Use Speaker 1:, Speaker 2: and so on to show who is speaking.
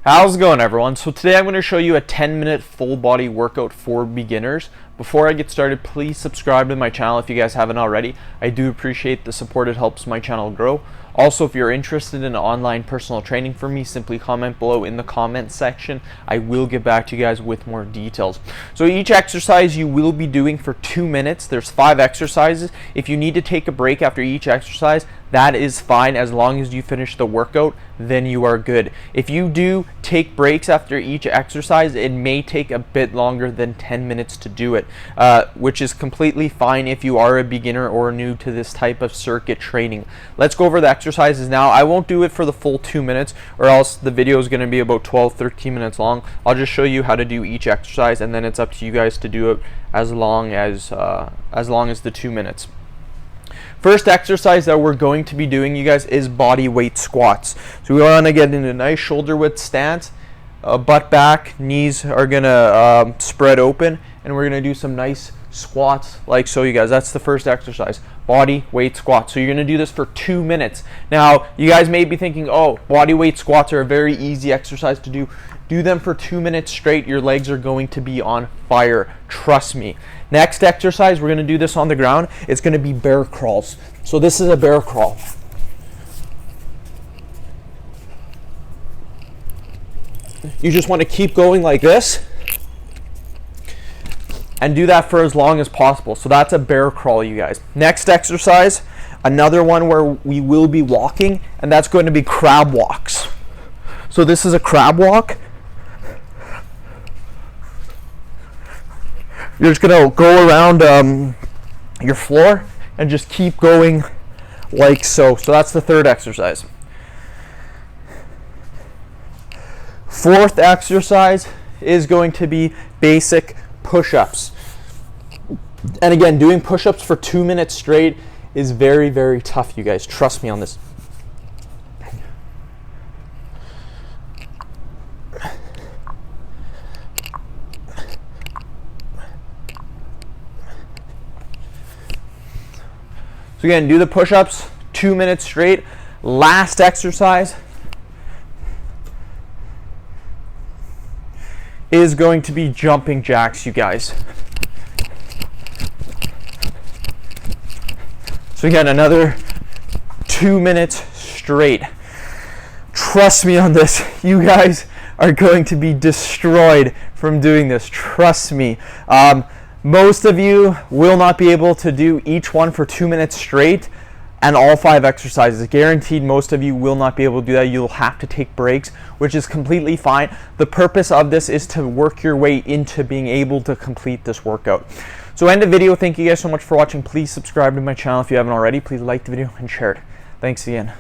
Speaker 1: How's it going, everyone? So today I'm going to show you a 10-minute full body workout for beginners. Before I get started, please subscribe to my channel if you guys haven't already. I do appreciate the support. It helps my channel grow. Also, if you're interested in online personal training from me, simply comment below in the comment section. I will get back to you guys with more details. So each exercise you will be doing for 2 minutes. There's 5 exercises. If you need to take a break after each exercise, that is fine. As long as you finish the workout, then you are good. If you do take breaks after each exercise, it may take a bit longer than 10 minutes to do it, which is completely fine if you are a beginner or new to this type of circuit training. Let's go over the exercises now. I won't do it for the full 2 minutes, or else the video is going to be about 12-13 minutes long. I'll just show you how to do each exercise, and then it's up to you guys to do it as long as the 2 minutes. First exercise that we're going to be doing, you guys, is body weight squats. So we want to get in a nice shoulder width stance, butt back, knees are gonna spread open, and we're gonna do some nice squats like so, you guys. That's the first exercise, body weight squats. So you're gonna do this for 2 minutes. Now you guys may be thinking, oh, body weight squats are a very easy exercise to do. Do them for 2 minutes straight. Your legs are going to be on fire, trust me. Next exercise, we're going to do this on the ground. It's going to be bear crawls. So this is a bear crawl. You just want to keep going like this and do that for as long as possible. So that's a bear crawl, you guys. Next exercise, another one where we will be walking, and that's going to be crab walks. So this is a crab walk. You're just gonna go around your floor and just keep going like so. So that's the third exercise. Fourth exercise is going to be basic push-ups. And again, doing push-ups for 2 minutes straight is very, very tough, you guys. Trust me on this. So again, do the push-ups 2 minutes straight. Last exercise is going to be jumping jacks, you guys. So again, another 2 minutes straight. Trust me on this. You guys are going to be destroyed from doing this. Trust me. Most of you will not be able to do each one for 2 minutes straight and all 5 exercises. Guaranteed, most of you will not be able to do that. You'll have to take breaks, which is completely fine. The purpose of this is to work your way into being able to complete this workout. So end the video. Thank you guys so much for watching. Please subscribe to my channel if you haven't already. Please like the video and share it. Thanks again.